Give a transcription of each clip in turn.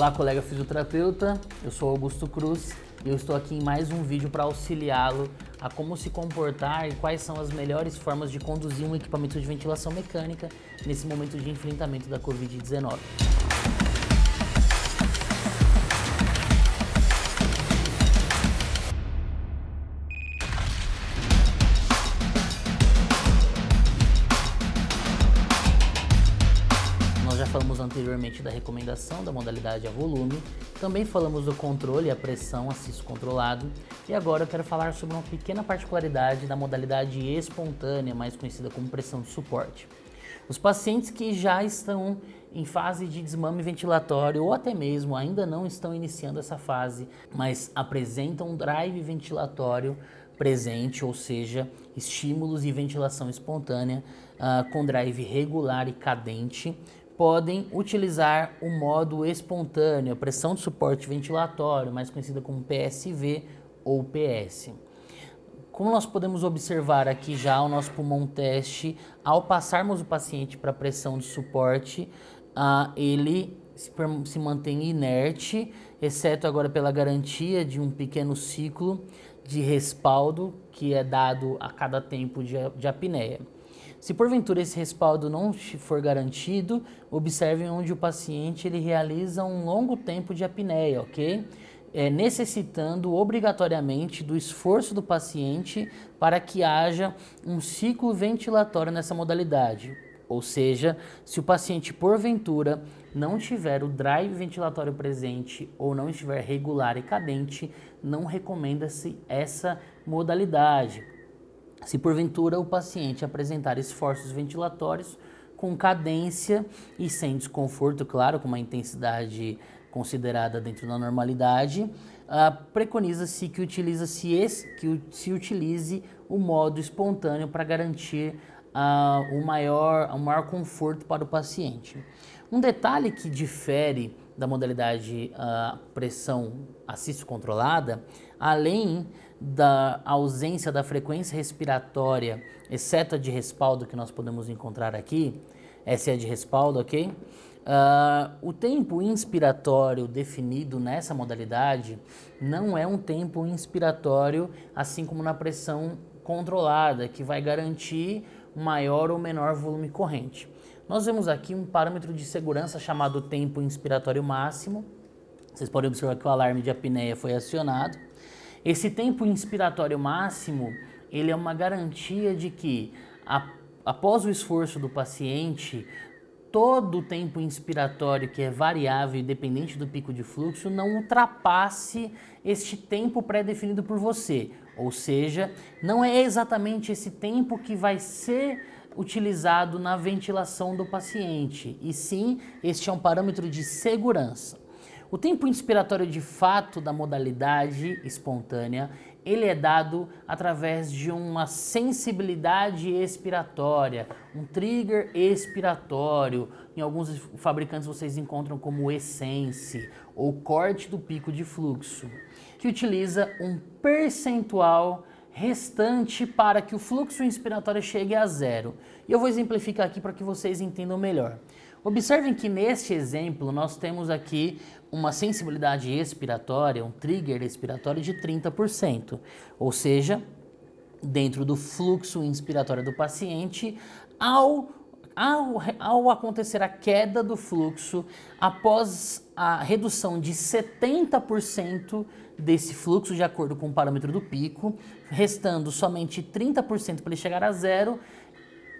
Olá, colega fisioterapeuta, eu sou Augusto Cruz e eu estou aqui em mais um vídeo para auxiliá-lo a como se comportar e quais são as melhores formas de conduzir um equipamento de ventilação mecânica nesse momento de enfrentamento da Covid-19. Já falamos anteriormente da recomendação da modalidade a volume, também falamos do controle a pressão assisto controlado e agora eu quero falar sobre uma pequena particularidade da modalidade espontânea, mais conhecida como pressão de suporte. Os pacientes que já estão em fase de desmame ventilatório ou até mesmo ainda não estão iniciando essa fase, mas apresentam um drive ventilatório presente, ou seja, estímulos e ventilação espontânea com drive regular e cadente, podem utilizar o modo espontâneo, a pressão de suporte ventilatório, mais conhecida como PSV ou PS. Como nós podemos observar aqui já o nosso pulmão teste, ao passarmos o paciente para pressão de suporte, ele se mantém inerte, exceto agora pela garantia de um pequeno ciclo de respaldo que é dado a cada tempo de apneia. Se porventura esse respaldo não for garantido, observem onde o paciente ele realiza um longo tempo de apneia, ok? Necessitando obrigatoriamente do esforço do paciente para que haja um ciclo ventilatório nessa modalidade. Ou seja, se o paciente porventura não tiver o drive ventilatório presente ou não estiver regular e cadente, não recomenda-se essa modalidade. Se porventura o paciente apresentar esforços ventilatórios com cadência e sem desconforto, claro, com uma intensidade considerada dentro da normalidade, preconiza-se que se utilize o modo espontâneo para garantir o maior conforto para o paciente. Um detalhe que difere da modalidade pressão assisto controlada, além da ausência da frequência respiratória, exceto a de respaldo que nós podemos encontrar aqui, essa é a de respaldo, ok? O tempo inspiratório definido nessa modalidade não é um tempo inspiratório assim como na pressão controlada, que vai garantir maior ou menor volume corrente. Nós vemos aqui um parâmetro de segurança chamado tempo inspiratório máximo. Vocês podem observar que o alarme de apneia foi acionado. Esse tempo inspiratório máximo, ele é uma garantia de que, após o esforço do paciente, todo o tempo inspiratório, que é variável e dependente do pico de fluxo, não ultrapasse este tempo pré-definido por você. Ou seja, não é exatamente esse tempo que vai ser utilizado na ventilação do paciente, e sim, este é um parâmetro de segurança. O tempo inspiratório de fato da modalidade espontânea, ele é dado através de uma sensibilidade expiratória, um trigger expiratório. Em alguns fabricantes vocês encontram como Essence ou corte do pico de fluxo, que utiliza um percentual restante para que o fluxo inspiratório chegue a zero. E eu vou exemplificar aqui para que vocês entendam melhor. Observem que neste exemplo nós temos aqui uma sensibilidade expiratória, um trigger expiratório de 30%, ou seja, dentro do fluxo inspiratório do paciente, ao acontecer a queda do fluxo, após a redução de 70% desse fluxo, de acordo com o parâmetro do pico, restando somente 30% para ele chegar a zero,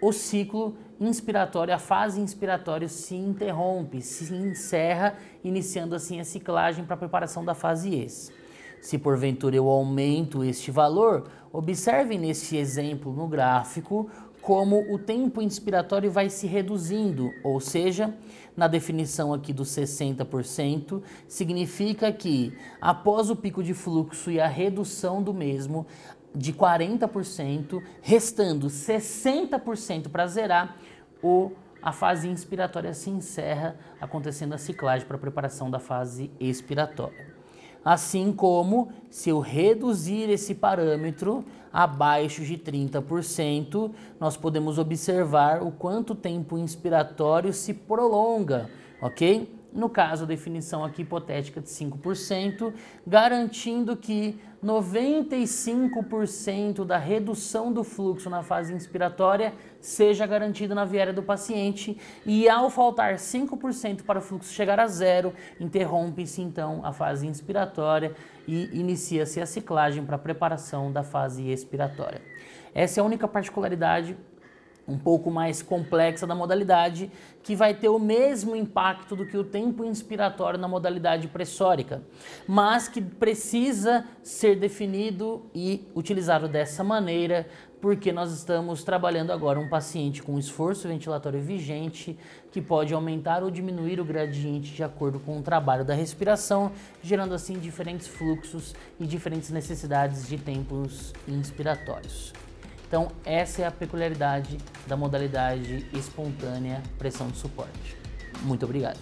o ciclo inspiratório, a fase inspiratória se interrompe, se encerra, iniciando assim a ciclagem para a preparação da fase ES. Se porventura eu aumento este valor, observem neste exemplo no gráfico como o tempo inspiratório vai se reduzindo, ou seja, na definição aqui dos 60%, significa que após o pico de fluxo e a redução do mesmo, de 40%, restando 60% para zerar, a fase inspiratória se encerra, acontecendo a ciclagem para a preparação da fase expiratória. Assim como, se eu reduzir esse parâmetro abaixo de 30%, nós podemos observar o quanto o tempo inspiratório se prolonga, ok? no caso a definição aqui hipotética de 5%, garantindo que 95% da redução do fluxo na fase inspiratória seja garantida na viária do paciente e ao faltar 5% para o fluxo chegar a zero, interrompe-se então a fase inspiratória e inicia-se a ciclagem para a preparação da fase expiratória. Essa é a única particularidade um pouco mais complexa da modalidade, que vai ter o mesmo impacto do que o tempo inspiratório na modalidade pressórica, mas que precisa ser definido e utilizado dessa maneira, porque nós estamos trabalhando agora um paciente com esforço ventilatório vigente, que pode aumentar ou diminuir o gradiente de acordo com o trabalho da respiração, gerando assim diferentes fluxos e diferentes necessidades de tempos inspiratórios. Então, essa é a peculiaridade da modalidade espontânea pressão de suporte. Muito obrigado.